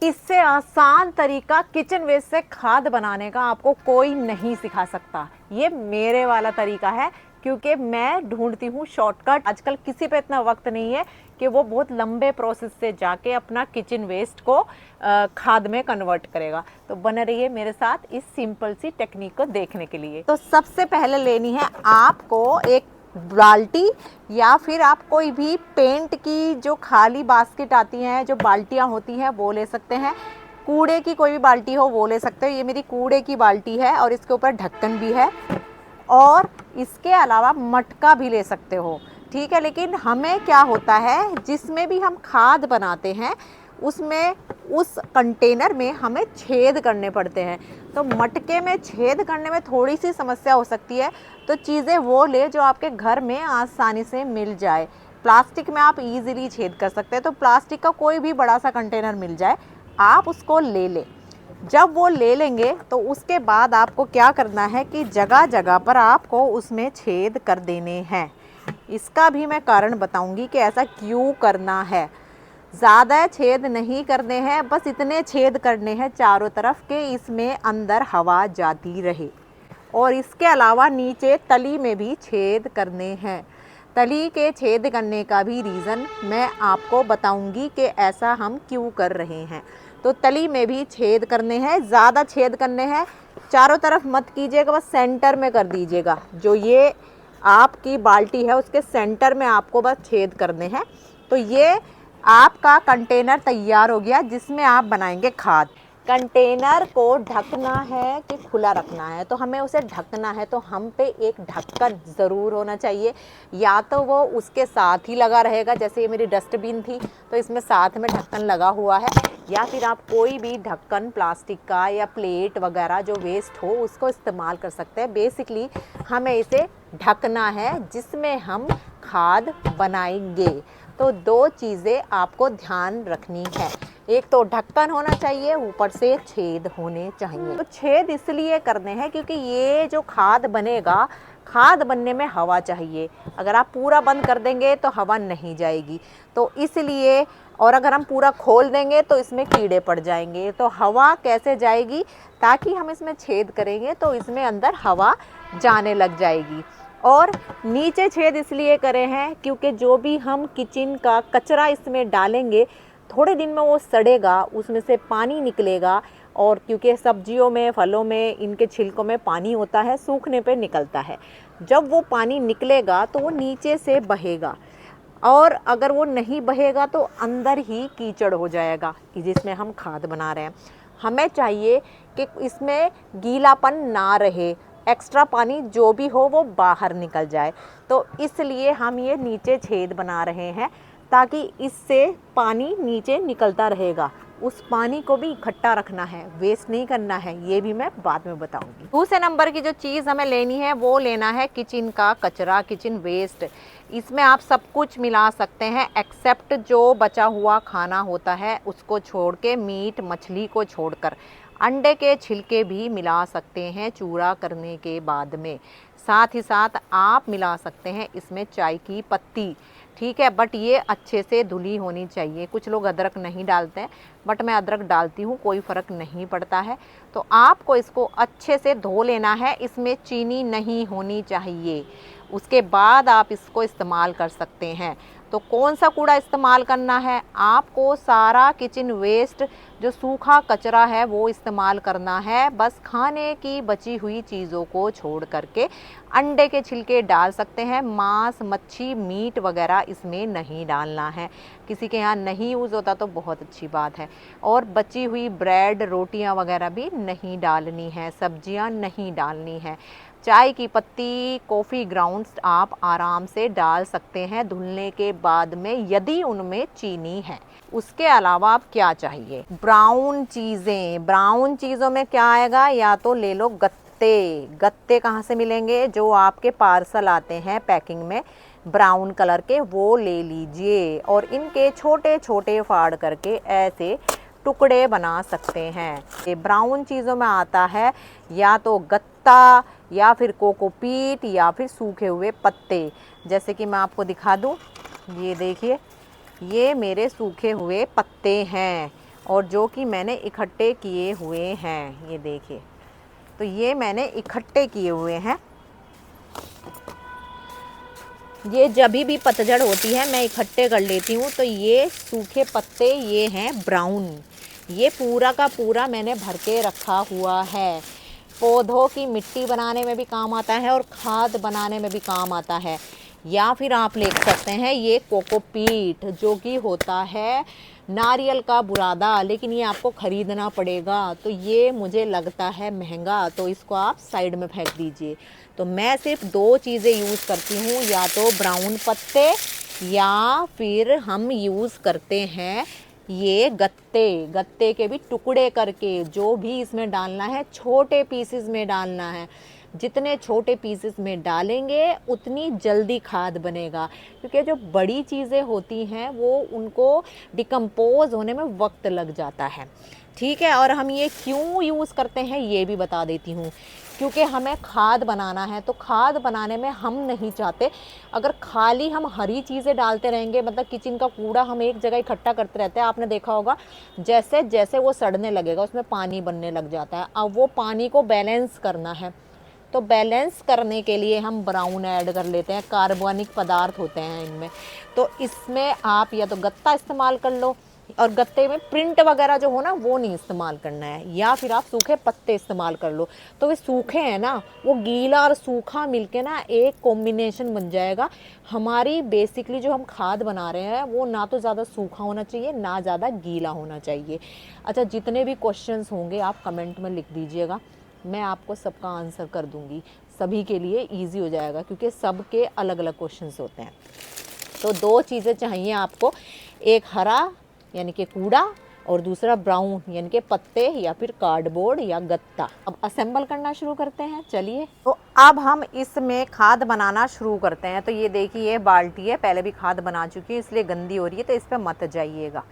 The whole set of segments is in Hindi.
इससे आसान तरीका किचन वेस्ट से खाद बनाने का आपको कोई नहीं सिखा सकता। ये मेरे वाला तरीका है, क्योंकि मैं ढूंढती हूँ शॉर्टकट। आजकल किसी पे इतना वक्त नहीं है कि वो बहुत लंबे प्रोसेस से जाके अपना किचन वेस्ट को खाद में कन्वर्ट करेगा। तो बने रहिए मेरे साथ इस सिंपल सी टेक्निक को देखने के लिए। तो सबसे पहले लेनी है आपको एक बाल्टी, या फिर आप कोई भी पेंट की जो खाली बास्केट आती हैं, जो बाल्टियाँ होती हैं, वो ले सकते हैं। कूड़े की कोई भी बाल्टी हो वो ले सकते हो। ये मेरी कूड़े की बाल्टी है और इसके ऊपर ढक्कन भी है, और इसके अलावा मटका भी ले सकते हो, ठीक है। लेकिन हमें क्या होता है, जिसमें भी हम खाद बनाते हैं उसमें उस कंटेनर में हमें छेद करने पड़ते हैं। तो मटके में छेद करने में थोड़ी सी समस्या हो सकती है, तो चीज़ें वो ले जो आपके घर में आसानी से मिल जाए। प्लास्टिक में आप इजीली छेद कर सकते हैं, तो प्लास्टिक का कोई भी बड़ा सा कंटेनर मिल जाए, आप उसको ले लें। जब वो ले लेंगे तो उसके बाद आपको क्या करना है कि जगह जगह पर आपको उसमें छेद कर देने हैं। इसका भी मैं कारण बताऊंगी कि ऐसा क्यों करना है। ज़्यादा छेद नहीं करने हैं, बस इतने छेद करने हैं चारों तरफ के इसमें अंदर हवा जाती रहे। और इसके अलावा नीचे तली में भी छेद करने हैं। तली के छेद करने का भी रीज़न मैं आपको बताऊंगी कि ऐसा हम क्यों कर रहे हैं। तो तली में भी छेद करने हैं, ज़्यादा छेद करने हैं, चारों तरफ मत कीजिएगा, बस सेंटर में कर दीजिएगा। जो ये आपकी बाल्टी है उसके सेंटर में आपको बस छेद करने हैं। तो ये आपका कंटेनर तैयार हो गया जिसमें आप बनाएंगे खाद। कंटेनर को ढकना है कि खुला रखना है, तो हमें उसे ढकना है, तो हम पे एक ढक्कन ज़रूर होना चाहिए। या तो वो उसके साथ ही लगा रहेगा, जैसे ये मेरी डस्टबिन थी तो इसमें साथ में ढक्कन लगा हुआ है, या फिर आप कोई भी ढक्कन प्लास्टिक का या प्लेट वगैरह जो वेस्ट हो उसको इस्तेमाल कर सकते हैं। बेसिकली हमें इसे ढकना है जिसमें हम खाद बनाएंगे। तो दो चीज़ें आपको ध्यान रखनी है, एक तो ढक्कन होना चाहिए, ऊपर से छेद होने चाहिए। तो छेद इसलिए करने हैं क्योंकि ये जो खाद बनेगा, खाद बनने में हवा चाहिए। अगर आप पूरा बंद कर देंगे तो हवा नहीं जाएगी, तो इसलिए। और अगर हम पूरा खोल देंगे तो इसमें कीड़े पड़ जाएंगे, तो हवा कैसे जाएगी, ताकि हम इसमें छेद करेंगे तो इसमें अंदर हवा जाने लग जाएगी। और नीचे छेद इसलिए करे हैं क्योंकि जो भी हम किचन का कचरा इसमें डालेंगे थोड़े दिन में वो सड़ेगा, उसमें से पानी निकलेगा। और क्योंकि सब्जियों में, फलों में, इनके छिलकों में पानी होता है, सूखने पे निकलता है। जब वो पानी निकलेगा तो वो नीचे से बहेगा, और अगर वो नहीं बहेगा तो अंदर ही कीचड़ हो जाएगा कि जिसमें हम खाद बना रहे हैं। हमें चाहिए कि इसमें गीलापन ना रहे, एक्स्ट्रा पानी जो भी हो वो बाहर निकल जाए। तो इसलिए हम ये नीचे छेद बना रहे हैं, ताकि इससे पानी नीचे निकलता रहेगा। उस पानी को भी इकट्ठा रखना है, वेस्ट नहीं करना है, ये भी मैं बाद में बताऊंगी। दूसरे नंबर की जो चीज़ हमें लेनी है वो लेना है किचन का कचरा, किचन वेस्ट। इसमें आप सब कुछ मिला सकते हैं एक्सेप्ट जो बचा हुआ खाना होता है उसको छोड़ के, मीट मछली को छोड़कर। अंडे के छिलके भी मिला सकते हैं चूरा करने के बाद में। साथ ही साथ आप मिला सकते हैं इसमें चाय की पत्ती, ठीक है, बट ये अच्छे से धुली होनी चाहिए। कुछ लोग अदरक नहीं डालते हैं, बट मैं अदरक डालती हूँ, कोई फ़र्क नहीं पड़ता है। तो आपको इसको अच्छे से धो लेना है, इसमें चीनी नहीं होनी चाहिए। उसके बाद आप इसको इस्तेमाल कर सकते हैं। तो कौन सा कूड़ा इस्तेमाल करना है, आपको सारा किचन वेस्ट जो सूखा कचरा है वो इस्तेमाल करना है, बस खाने की बची हुई चीज़ों को छोड़ करके। अंडे के छिलके डाल सकते हैं, मांस, मच्छी, मीट वगैरह इसमें नहीं डालना है। किसी के यहाँ नहीं यूज़ होता तो बहुत अच्छी बात है। और बची हुई ब्रेड, रोटियां वगैरह भी नहीं डालनी है, सब्जियां नहीं डालनी है। चाय की पत्ती, कॉफ़ी ग्राउंड्स आप आराम से डाल सकते हैं धुलने के बाद में, यदि उनमें चीनी है। उसके अलावा आप क्या चाहिए, ब्राउन चीज़ें। ब्राउन चीज़ों में क्या आएगा, या तो ले लो गत्ते। गत्ते कहाँ से मिलेंगे, जो आपके पार्सल आते हैं पैकिंग में ब्राउन कलर के, वो ले लीजिए। और इनके छोटे छोटे फाड़ करके ऐसे टुकड़े बना सकते हैं। ये ब्राउन चीज़ों में आता है या तो गत्ता, या फिर कोकोपीट, या फिर सूखे हुए पत्ते। जैसे कि मैं आपको दिखा दूं, ये देखिए, ये मेरे सूखे हुए पत्ते हैं। और जो कि मैंने इकट्ठे किए हुए हैं, ये देखिए। तो ये मैंने इकट्ठे किए हुए हैं। ये जब भी पतझड़ होती है मैं इकट्ठे कर लेती हूँ। तो ये सूखे पत्ते ये हैं ब्राउन, ये पूरा का पूरा मैंने भर के रखा हुआ है। पौधों की मिट्टी बनाने में भी काम आता है और खाद बनाने में भी काम आता है। या फिर आप ले सकते हैं ये कोकोपीट, जो कि होता है नारियल का बुरादा, लेकिन ये आपको ख़रीदना पड़ेगा। तो ये मुझे लगता है महंगा, तो इसको आप साइड में फेंक दीजिए। तो मैं सिर्फ 2 चीज़ें यूज़ करती हूँ, या तो ब्राउन पत्ते या फिर हम यूज़ करते हैं ये गत्ते के भी टुकड़े करके। जो भी इसमें डालना है छोटे पीसेस में डालना है। जितने छोटे पीसेस में डालेंगे उतनी जल्दी खाद बनेगा, क्योंकि जो बड़ी चीज़ें होती हैं वो उनको डिकम्पोज होने में वक्त लग जाता है। ठीक है, और हम ये क्यों यूज़ करते हैं ये भी बता देती हूँ। क्योंकि हमें खाद बनाना है, तो खाद बनाने में हम नहीं चाहते अगर खाली हम हरी चीज़ें डालते रहेंगे, मतलब किचन का कूड़ा हम एक जगह इकट्ठा करते रहते हैं। आपने देखा होगा जैसे जैसे वो सड़ने लगेगा उसमें पानी बनने लग जाता है। अब वो पानी को बैलेंस करना है, तो बैलेंस करने के लिए हम ब्राउन ऐड कर लेते हैं। कार्बनिक पदार्थ होते हैं इनमें। तो इसमें आप या तो गत्ता इस्तेमाल कर लो, और गत्ते में प्रिंट वगैरह जो हो ना वो नहीं इस्तेमाल करना है, या फिर आप सूखे पत्ते इस्तेमाल कर लो। तो वे सूखे हैं ना, वो गीला और सूखा मिलके ना एक कॉम्बिनेशन बन जाएगा। हमारी बेसिकली जो हम खाद बना रहे हैं वो ना तो ज़्यादा सूखा होना चाहिए ना ज़्यादा गीला होना चाहिए। अच्छा, जितने भी क्वेश्चंस होंगे आप कमेंट में लिख दीजिएगा, मैं आपको सबका आंसर कर दूंगी। सभी के लिए ईजी हो जाएगा, क्योंकि सबके अलग अलग क्वेश्चंस होते हैं। तो 2 चीज़ें चाहिए आपको, एक हरा यानी कि कूड़ा, और दूसरा ब्राउन यानी कि पत्ते या फिर कार्डबोर्ड या गत्ता। अब असेंबल करना शुरू करते हैं, चलिए। तो अब हम इसमें खाद बनाना शुरू करते हैं। तो ये देखिए, ये बाल्टी है, पहले भी खाद बना चुकी है इसलिए गंदी हो रही है, तो इस पर मत जाइएगा।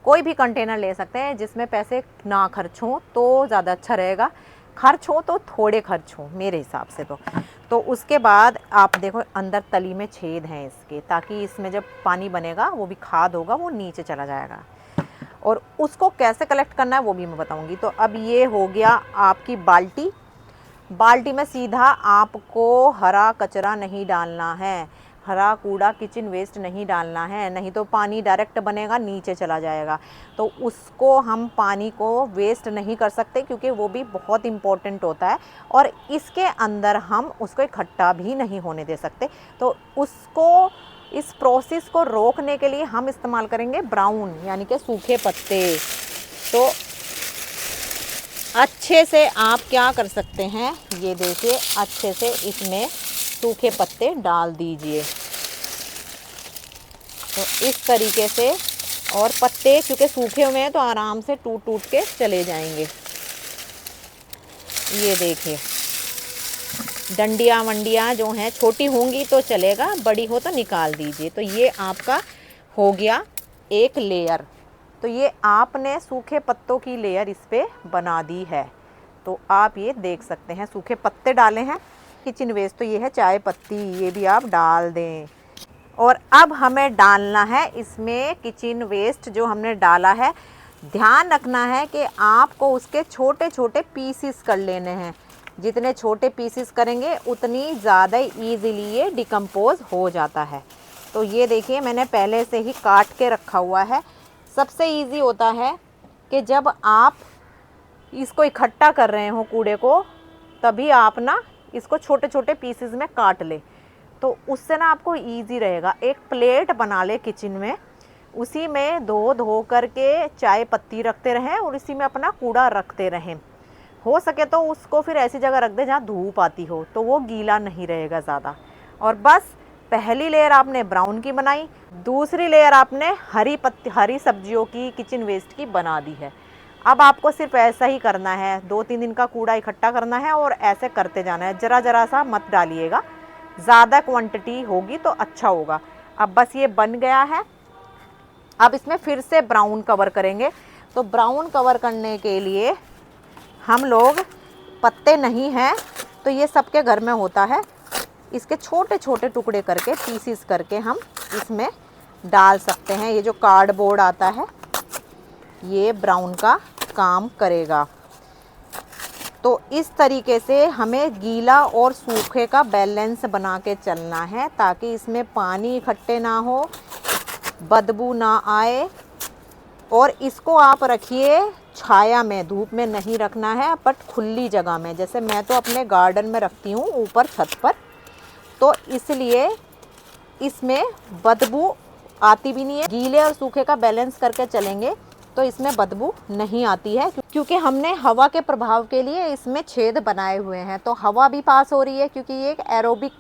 कोई भी कंटेनर ले सकते हैं जिसमें पैसे ना खर्च हों तो ज़्यादा अच्छा रहेगा। खर्च हो तो थोड़े खर्च हो मेरे हिसाब से। तो उसके बाद आप देखो अंदर तली में छेद हैं इसके, ताकि इसमें जब पानी बनेगा वो भी खाद होगा वो नीचे चला जाएगा। और उसको कैसे कलेक्ट करना है वो भी मैं बताऊंगी। तो अब ये हो गया आपकी बाल्टी। बाल्टी में सीधा आपको हरा कचरा नहीं डालना है, हरा कूड़ा किचन वेस्ट नहीं डालना है, नहीं तो पानी डायरेक्ट बनेगा नीचे चला जाएगा। तो उसको हम पानी को वेस्ट नहीं कर सकते, क्योंकि वो भी बहुत इम्पोर्टेंट होता है। और इसके अंदर हम उसको इकट्ठा भी नहीं होने दे सकते। तो उसको, इस प्रोसेस को रोकने के लिए हम इस्तेमाल करेंगे ब्राउन यानी कि सूखे पत्ते। तो अच्छे से आप क्या कर सकते हैं, ये देखिए, अच्छे से इसमें सूखे पत्ते डाल दीजिए। तो इस तरीके से, और पत्ते क्योंकि सूखे हुए हैं तो आराम से टूट टूट के चले जाएंगे। ये देखिए, डंडियाँ वंडियाँ जो हैं छोटी होंगी तो चलेगा, बड़ी हो तो निकाल दीजिए। तो ये आपका हो गया एक लेयर। तो ये आपने सूखे पत्तों की लेयर इस पे बना दी है। तो आप ये देख सकते हैं सूखे पत्ते डाले हैं। किचन वेस्ट तो ये है चाय पत्ती, ये भी आप डाल दें। और अब हमें डालना है इसमें किचन वेस्ट जो हमने डाला है। ध्यान रखना है कि आपको उसके छोटे छोटे पीसेस कर लेने हैं। जितने छोटे पीसेस करेंगे उतनी ज़्यादा ईज़िली ये डिकम्पोज हो जाता है। तो ये देखिए, मैंने पहले से ही काट के रखा हुआ है। सबसे इजी होता है कि जब आप इसको इकट्ठा कर रहे हो कूड़े को, तभी आप ना इसको छोटे छोटे पीसेस में काट ले, तो उससे ना आपको इजी रहेगा। एक प्लेट बना ले किचन में, उसी में धो करके चाय पत्ती रखते रहें और इसी में अपना कूड़ा रखते रहें। हो सके तो उसको फिर ऐसी जगह रख दे जहाँ धूप आती हो, तो वो गीला नहीं रहेगा ज़्यादा। और बस पहली लेयर आपने ब्राउन की बनाई, दूसरी लेयर आपने हरी सब्जियों की किचन वेस्ट की बना दी है। अब आपको सिर्फ ऐसा ही करना है, 2-3 दिन का कूड़ा इकट्ठा करना है और ऐसे करते जाना है। ज़रा ज़रा सा मत डालिएगा, ज़्यादा क्वांटिटी होगी तो अच्छा होगा। अब बस ये बन गया है। अब इसमें फिर से ब्राउन कवर करेंगे। तो ब्राउन कवर करने के लिए हम लोग, पत्ते नहीं हैं तो ये सबके घर में होता है, इसके छोटे छोटे टुकड़े करके पीसीस करके हम इसमें डाल सकते हैं। ये जो कार्डबोर्ड आता है ये ब्राउन का काम करेगा। तो इस तरीके से हमें गीला और सूखे का बैलेंस बना के चलना है, ताकि इसमें पानी इकट्ठे ना हो, बदबू ना आए। और इसको आप रखिए छाया में, धूप में नहीं रखना है, बट खुली जगह में। जैसे मैं तो अपने गार्डन में रखती हूँ ऊपर छत पर, तो इसलिए इसमें बदबू आती भी नहीं है। गीले और सूखे का बैलेंस करके चलेंगे तो इसमें बदबू नहीं आती है, क्योंकि हमने हवा के प्रभाव के लिए इसमें छेद बनाए हुए हैं। तो हवा भी पास हो रही है, क्योंकि ये एक एरोबिक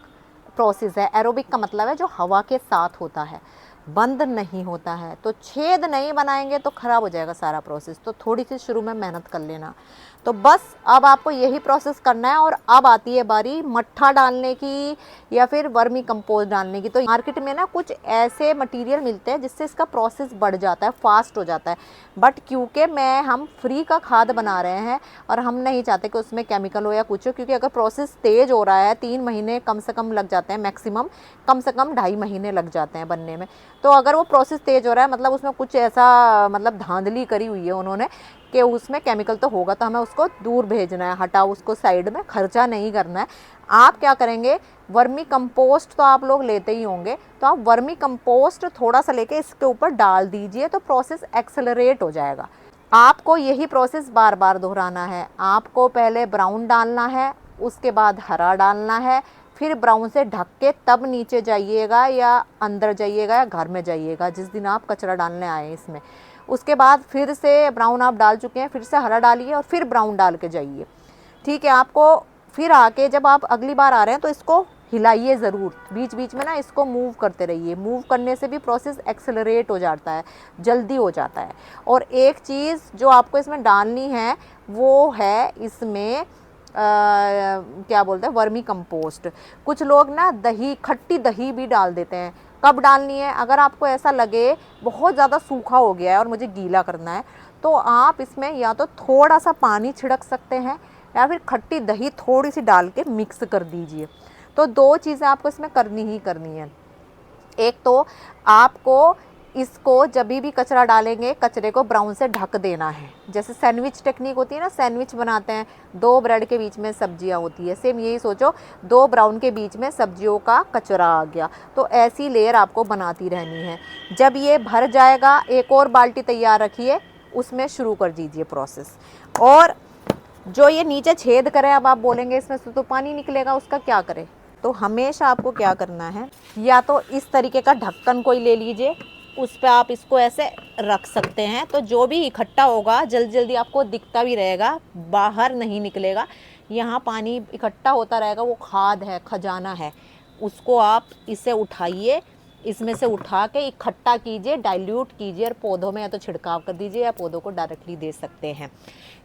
प्रोसेस है। एरोबिक का मतलब है जो हवा के साथ होता है, बंद नहीं होता है। तो छेद नहीं बनाएंगे तो ख़राब हो जाएगा सारा प्रोसेस। तो थोड़ी सी शुरू में मेहनत कर लेना। तो बस अब आपको यही प्रोसेस करना है। और अब आती है बारी मट्ठा डालने की या फिर वर्मी कंपोस्ट डालने की। तो मार्केट में ना कुछ ऐसे मटेरियल मिलते हैं जिससे इसका प्रोसेस बढ़ जाता है, फास्ट हो जाता है। बट क्योंकि हम फ्री का खाद बना रहे हैं और हम नहीं चाहते कि उसमें केमिकल हो या कुछ हो, क्योंकि अगर प्रोसेस तेज़ हो रहा है 3 महीने कम से कम लग जाते हैं, मैक्सिमम कम से कम 2.5 महीने लग जाते हैं बनने में। तो अगर वो प्रोसेस तेज़ हो रहा है, मतलब उसमें कुछ ऐसा मतलब धांधली करी हुई है उन्होंने कि उसमें केमिकल तो होगा, तो हमें उसको दूर भेजना है, हटाओ उसको साइड में, खर्चा नहीं करना है। आप क्या करेंगे, वर्मी कंपोस्ट तो आप लोग लेते ही होंगे, तो आप वर्मी कंपोस्ट थोड़ा सा लेके इसके ऊपर डाल दीजिए, तो प्रोसेस एक्सेलरेट हो जाएगा। आपको यही प्रोसेस बार बार दोहराना है। आपको पहले ब्राउन डालना है, उसके बाद हरा डालना है, फिर ब्राउन से ढक के तब नीचे जाइएगा या अंदर जाइएगा या घर में जाइएगा जिस दिन आप कचरा डालने आए इसमें। उसके बाद फिर से ब्राउन आप डाल चुके हैं, फिर से हरा डालिए और फिर ब्राउन डाल के जाइए। ठीक है, आपको फिर आके जब आप अगली बार आ रहे हैं तो इसको हिलाइए ज़रूर, बीच बीच में ना इसको मूव करते रहिए। मूव करने से भी प्रोसेस एक्सेलरेट हो जाता है, जल्दी हो जाता है। और एक चीज़ जो आपको इसमें डालनी है वो है इसमें क्या बोलते हैं, वर्मी कंपोस्ट। कुछ लोग ना दही, खट्टी दही भी डाल देते हैं। कब डालनी है, अगर आपको ऐसा लगे बहुत ज़्यादा सूखा हो गया है और मुझे गीला करना है, तो आप इसमें या तो थोड़ा सा पानी छिड़क सकते हैं या फिर खट्टी दही थोड़ी सी डाल के मिक्स कर दीजिए। तो 2 चीज़ें आपको इसमें करनी ही करनी है। एक तो आपको इसको जब भी कचरा डालेंगे, कचरे को ब्राउन से ढक देना है। जैसे सैंडविच टेक्निक होती है ना, सैंडविच बनाते हैं, 2 ब्रेड के बीच में सब्जियां होती है, सेम यही सोचो, 2 ब्राउन के बीच में सब्जियों का कचरा आ गया। तो ऐसी लेयर आपको बनाती रहनी है। जब ये भर जाएगा, एक और बाल्टी तैयार रखिए, उसमें शुरू कर दीजिए प्रोसेस। और जो ये नीचे छेद करे, अब आप बोलेंगे इसमें से तो पानी निकलेगा, उसका क्या करें? तो हमेशा आपको क्या करना है, या तो इस तरीके का ढक्कन कोई ले लीजिए, उस पर आप इसको ऐसे रख सकते हैं। तो जो भी इकट्ठा होगा जल्दी जल्दी आपको दिखता भी रहेगा, बाहर नहीं निकलेगा। यहाँ पानी इकट्ठा होता रहेगा, वो खाद है, खजाना है। उसको आप इसे उठाइए, इसमें से उठा के इकट्ठा कीजिए, डाइल्यूट कीजिए और पौधों में या तो छिड़काव कर दीजिए या पौधों को डायरेक्टली दे सकते हैं।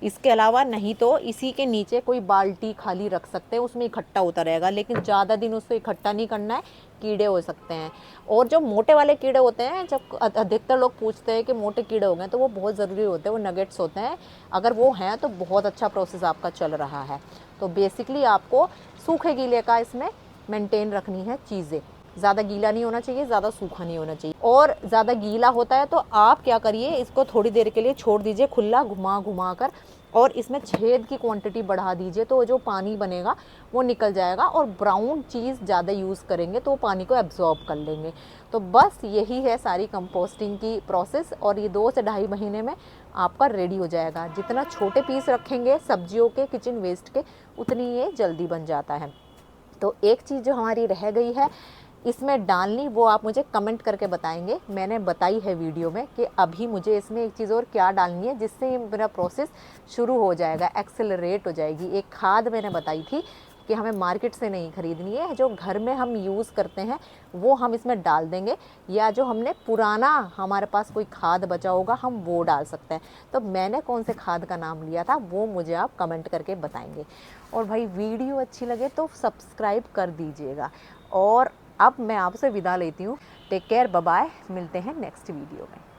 इसके अलावा नहीं तो इसी के नीचे कोई बाल्टी खाली रख सकते हैं, उसमें इकट्ठा होता रहेगा। लेकिन ज़्यादा दिन उसको इकट्ठा नहीं करना है, कीड़े हो सकते हैं। और जो मोटे वाले कीड़े होते हैं, जब अधिकतर लोग पूछते हैं कि मोटे कीड़े हो गए, तो वो बहुत ज़रूरी होते हैं, वो नगेट्स होते हैं। अगर वो हैं तो बहुत अच्छा प्रोसेस आपका चल रहा है। तो बेसिकली आपको सूखे गीले का इसमें मेंटेन रखनी है चीज़ें। ज़्यादा गीला नहीं होना चाहिए, ज़्यादा सूखा नहीं होना चाहिए। और ज़्यादा गीला होता है तो आप क्या करिए, इसको थोड़ी देर के लिए छोड़ दीजिए खुला, घुमा घुमा कर, और इसमें छेद की क्वांटिटी बढ़ा दीजिए, तो जो पानी बनेगा वो निकल जाएगा। और ब्राउन चीज़ ज़्यादा यूज़ करेंगे तो वो पानी को एब्जॉर्ब कर लेंगे। तो बस यही है सारी कंपोस्टिंग की प्रोसेस, और ये 2 से 2.5 महीने में आपका रेडी हो जाएगा। जितना छोटे पीस रखेंगे सब्जियों के, किचन वेस्ट के, उतनी ये जल्दी बन जाता है। तो एक चीज़ जो हमारी रह गई है इसमें डालनी, वो आप मुझे कमेंट करके बताएंगे। मैंने बताई है वीडियो में कि अभी मुझे इसमें एक चीज़ और क्या डालनी है जिससे मेरा प्रोसेस शुरू हो जाएगा, एक्सेलरेट हो जाएगी। एक खाद मैंने बताई थी कि हमें मार्केट से नहीं ख़रीदनी है, जो घर में हम यूज़ करते हैं वो हम इसमें डाल देंगे, या जो हमने पुराना हमारे पास कोई खाद बचा होगा हम वो डाल सकते हैं। तो मैंने कौन से खाद का नाम लिया था वो मुझे आप कमेंट करके बताएंगे। और भाई वीडियो अच्छी लगे तो सब्सक्राइब कर दीजिएगा। और अब मैं आपसे विदा लेती हूँ। टेक केयर, बाय बाय, मिलते हैं नेक्स्ट वीडियो में।